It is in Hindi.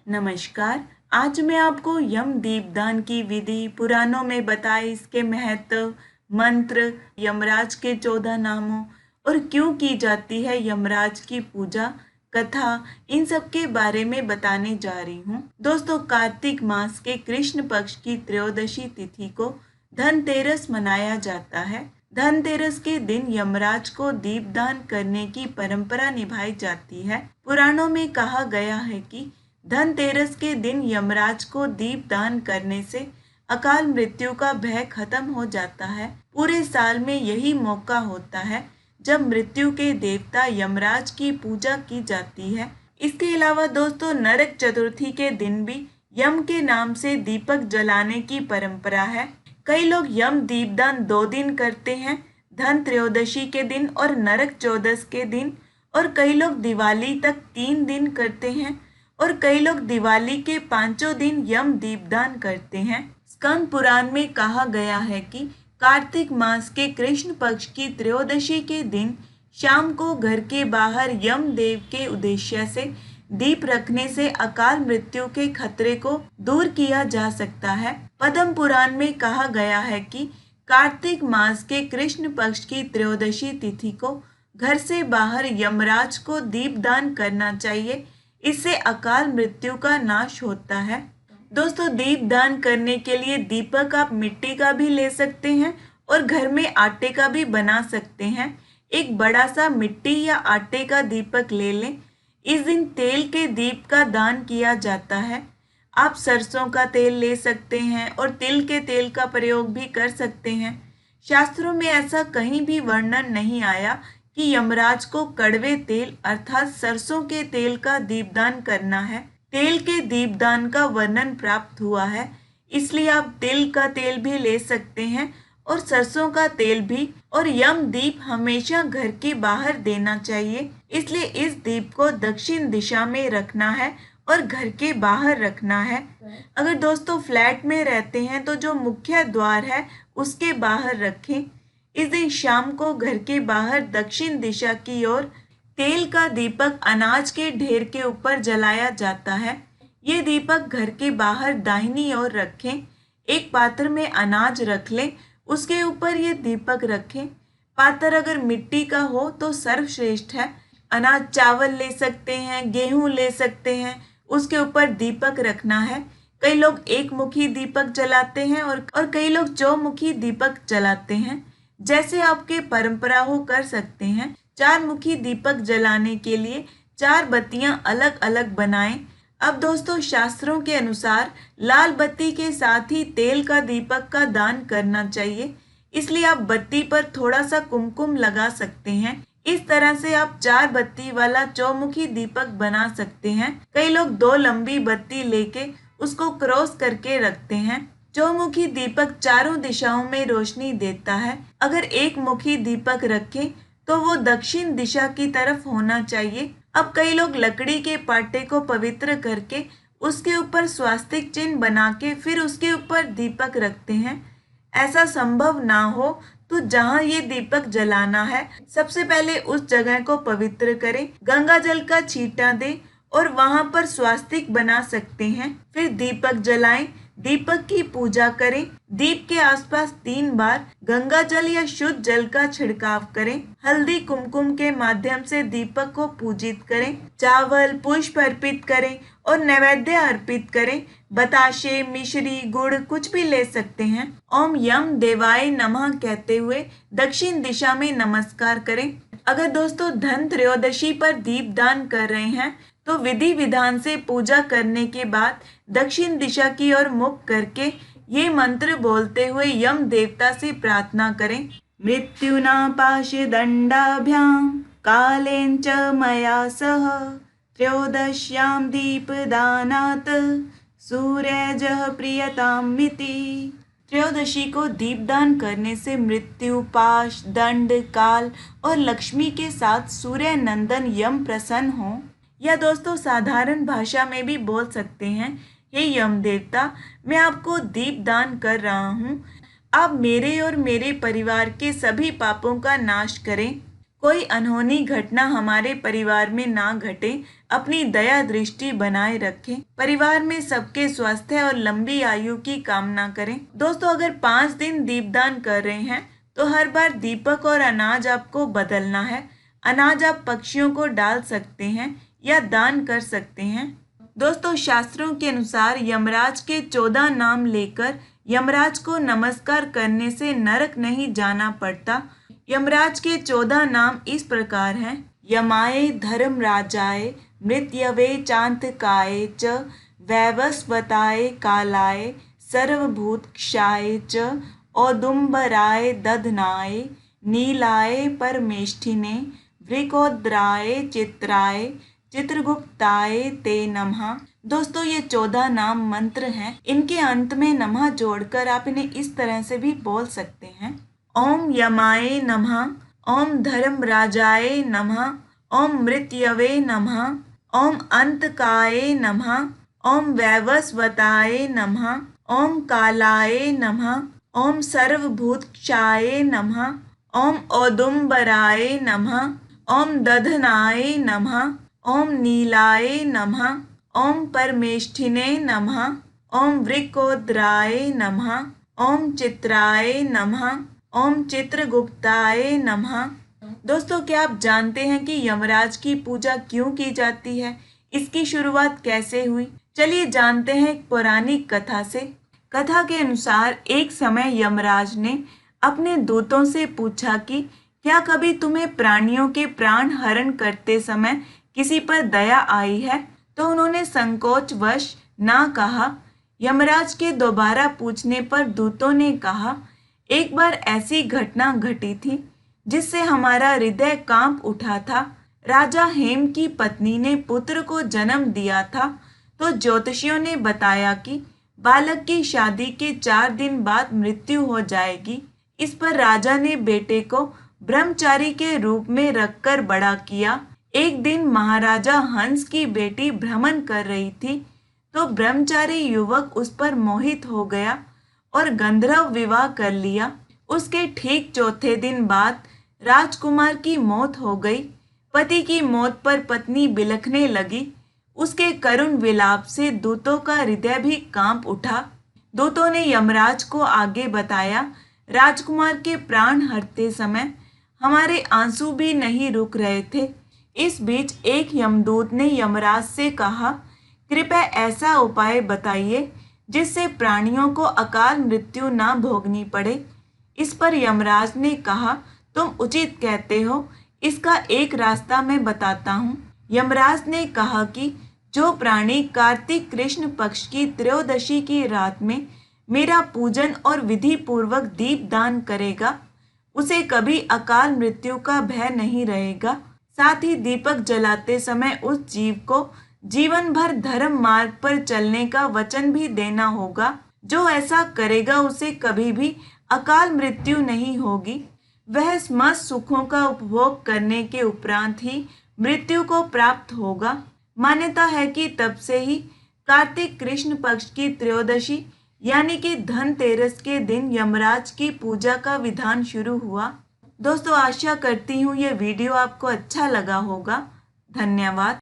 नमस्कार। आज मैं आपको यम दीपदान की विधि, पुराणों में बताए इसके महत्व, मंत्र, यमराज के 14 नामों और क्यों की जाती है यमराज की पूजा, कथा, इन सब के बारे में बताने जा रही हूँ। दोस्तों, कार्तिक मास के कृष्ण पक्ष की त्रयोदशी तिथि को धनतेरस मनाया जाता है। धनतेरस के दिन यमराज को दीपदान करने की परंपरा निभाई जाती है। पुराणों में कहा गया है कि धनतेरस के दिन यमराज को दीप दान करने से अकाल मृत्यु का भय खत्म हो जाता है। पूरे साल में यही मौका होता है जब मृत्यु के देवता यमराज की पूजा की जाती है। इसके अलावा दोस्तों, नरक चतुर्थी के दिन भी यम के नाम से दीपक जलाने की परंपरा है। कई लोग यम दीपदान 2 दिन करते हैं, धन त्रयोदशी के दिन और नरक चौदस के दिन, और कई लोग दिवाली तक 3 दिन करते हैं और कई लोग दिवाली के 5 दिन यम दीपदान करते हैं। स्कंद पुराण में कहा गया है कि कार्तिक मास के कृष्ण पक्ष की त्रयोदशी के दिन शाम को घर के बाहर यम देव के उद्देश्य से दीप रखने से अकाल मृत्यु के खतरे को दूर किया जा सकता है। पद्म पुराण में कहा गया है कि कार्तिक मास के कृष्ण पक्ष की त्रयोदशी तिथि को घर से बाहर यमराज को दीपदान करना चाहिए। इससे अकाल मृत्यु का नाश होता है। दोस्तों, दीप दान करने के लिए दीपक आप मिट्टी का भी ले सकते हैं और घर में आटे का भी बना सकते हैं। एक बड़ा सा मिट्टी या आटे का दीपक ले लें। इस दिन तेल के दीप का दान किया जाता है। आप सरसों का तेल ले सकते हैं और तिल के तेल का प्रयोग भी कर सकते हैं। शास्त्रों में ऐसा कहीं भी वर्णन नहीं आया कि यमराज को कड़वे तेल अर्थात सरसों के तेल का दीपदान करना है। तेल के दीपदान का वर्णन प्राप्त हुआ है, इसलिए आप तिल का तेल भी ले सकते हैं और सरसों का तेल भी। और यम दीप हमेशा घर के बाहर देना चाहिए, इसलिए इस दीप को दक्षिण दिशा में रखना है और घर के बाहर रखना है। अगर दोस्तों फ्लैट में रहते हैं तो जो मुख्य द्वार है उसके बाहर रखें। इस दिन शाम को घर के बाहर दक्षिण दिशा की ओर तेल का दीपक अनाज के ढेर के ऊपर जलाया जाता है। ये दीपक घर के बाहर दाहिनी ओर रखें। एक पात्र में अनाज रख लें, उसके ऊपर ये दीपक रखें। पात्र अगर मिट्टी का हो तो सर्वश्रेष्ठ है। अनाज चावल ले सकते हैं, गेहूं ले सकते हैं, उसके ऊपर दीपक रखना है। कई लोग एक मुखी दीपक जलाते हैं और कई लोग चौमुखी दीपक जलाते हैं। जैसे आपके परंपरा हो कर सकते हैं। 4 मुखी दीपक जलाने के लिए 4 बत्तियां अलग अलग बनाएं। अब दोस्तों, शास्त्रों के अनुसार लाल बत्ती के साथ ही तेल का दीपक का दान करना चाहिए, इसलिए आप बत्ती पर थोड़ा सा कुमकुम लगा सकते हैं। इस तरह से आप 4 बत्ती वाला चौमुखी दीपक बना सकते हैं। कई लोग 2 लंबी बत्ती लेके उसको क्रॉस करके रखते हैं। चौमुखी दीपक चारों दिशाओं में रोशनी देता है। अगर एक मुखी दीपक रखें तो वो दक्षिण दिशा की तरफ होना चाहिए। अब कई लोग लकड़ी के पाटे को पवित्र करके उसके ऊपर स्वास्तिक चिन्ह बना के फिर उसके ऊपर दीपक रखते हैं। ऐसा संभव ना हो तो जहाँ ये दीपक जलाना है, सबसे पहले उस जगह को पवित्र करें, गंगा जल का छींटा दें और वहां पर स्वास्तिक बना सकते हैं। फिर दीपक जलाएं, दीपक की पूजा करें। दीप के आसपास 3 बार गंगा जल या शुद्ध जल का छिड़काव करें। हल्दी कुमकुम के माध्यम से दीपक को पूजित करें। चावल पुष्प अर्पित करें और नैवेद्य अर्पित करें। बताशे, मिश्री, गुड़ कुछ भी ले सकते हैं। ओम यम देवाय नमः कहते हुए दक्षिण दिशा में नमस्कार करें। अगर दोस्तों धन त्रयोदशी पर दीप दान कर रहे हैं तो विधि विधान से पूजा करने के बाद दक्षिण दिशा की ओर मुख करके ये मंत्र बोलते हुए यम देवता से प्रार्थना करें। मृत्युना पाशदंडाभ्यां कालेन च मया सह त्रयोदश्यां दीपदानात् सूर्यजः प्रियतामिति। त्रयोदशी को दीपदान करने से मृत्यु, पाश, दंड, काल और लक्ष्मी के साथ सूर्य नंदन यम प्रसन्न हो। या दोस्तों साधारण भाषा में भी बोल सकते हैं, हे यम देवता, मैं आपको दीप दान कर रहा हूँ। आप मेरे और मेरे परिवार के सभी पापों का नाश करें। कोई अनहोनी घटना हमारे परिवार में ना घटे, अपनी दया दृष्टि बनाए रखें, परिवार में सबके स्वास्थ्य और लंबी आयु की कामना करें। दोस्तों, अगर 5 दिन दीपदान कर रहे हैं तो हर बार दीपक और अनाज आपको बदलना है। अनाज आप पक्षियों को डाल सकते हैं या दान कर सकते हैं। दोस्तों, शास्त्रों के अनुसार यमराज के 14 नाम लेकर यमराज को नमस्कार करने से नरक नहीं जाना पड़ता। यमराज के 14 नाम इस प्रकार हैं: यमाय धर्मराजाय, मृत्यवे चांतकाय च, वैवस्वताय कालाय, सर्वभूतक्षाय च, औदुम्बराय दधनाय, नीलाय परमेष्ठिने, वृकोद्राय चित्राय, चित्रगुप्ताय ते नमः। दोस्तों, ये 14 नाम मंत्र हैं। इनके अंत में नमः जोड़कर आप इन्हें इस तरह से भी बोल सकते हैं: ओम यमाय नमः, ओम धर्मराजाय नमः, ओम मृत्यवे नमः, ओम अंतकाय नमः, ओम वैवस्वताय नमः, ओम कालाय नमः, ओम सर्वभूतक्षाय नमः, ओम औदुम्बराय नमः, ओम दधनाय नमः, ओम नीलाय नमः, ओम परमेष्ठिने नमः, ओम वृकोद्राय नमः, ओम चित्राय नमः, ओम चित्रगुप्ताय नमः। दोस्तों, क्या आप जानते हैं कि यमराज की पूजा क्यों की जाती है? इसकी शुरुआत कैसे हुई? चलिए जानते हैं एक पौराणिक कथा से। कथा के अनुसार एक समय यमराज ने अपने दूतों से पूछा कि क्या कभी तुम्हें प्राणियों के प्राण हरण करते समय किसी पर दया आई है? तो उन्होंने संकोचवश ना कहा। यमराज के दोबारा पूछने पर दूतों ने कहा, एक बार ऐसी घटना घटी थी जिससे हमारा हृदय कांप उठा था। राजा हेम की पत्नी ने पुत्र को जन्म दिया था तो ज्योतिषियों ने बताया कि बालक की शादी के 4 दिन बाद मृत्यु हो जाएगी। इस पर राजा ने बेटे को ब्रह्मचारी के रूप में रखकर बड़ा किया। एक दिन महाराजा हंस की बेटी भ्रमण कर रही थी तो ब्रह्मचारी युवक उस पर मोहित हो गया और गंधर्व विवाह कर लिया। उसके ठीक 4थे दिन बाद राजकुमार की मौत हो गई। पति की मौत पर पत्नी बिलखने लगी। उसके करुण विलाप से दूतों का हृदय भी कांप उठा। दूतों ने यमराज को आगे बताया, राजकुमार के प्राण हरते समय हमारे आंसू भी नहीं रुक रहे थे। इस बीच एक यमदूत ने यमराज से कहा, कृपया ऐसा उपाय बताइए जिससे प्राणियों को अकाल मृत्यु ना भोगनी पड़े। इस पर यमराज ने कहा, तुम उचित कहते हो, इसका एक रास्ता मैं बताता हूँ। यमराज ने कहा कि जो प्राणी कार्तिक कृष्ण पक्ष की त्रयोदशी की रात में मेरा पूजन और विधि पूर्वक दीप दान करेगा, उसे कभी अकाल मृत्यु का भय नहीं रहेगा। साथ ही दीपक जलाते समय उस जीव को जीवन भर धर्म मार्ग पर चलने का वचन भी देना होगा। जो ऐसा करेगा उसे कभी भी अकाल मृत्यु नहीं होगी। वह समस्त सुखों का उपभोग करने के उपरांत ही मृत्यु को प्राप्त होगा। मान्यता है कि तब से ही कार्तिक कृष्ण पक्ष की त्रयोदशी यानी कि धनतेरस के दिन यमराज की पूजा का विधान शुरू हुआ। दोस्तों, आशा करती हूँ ये वीडियो आपको अच्छा लगा होगा। धन्यवाद।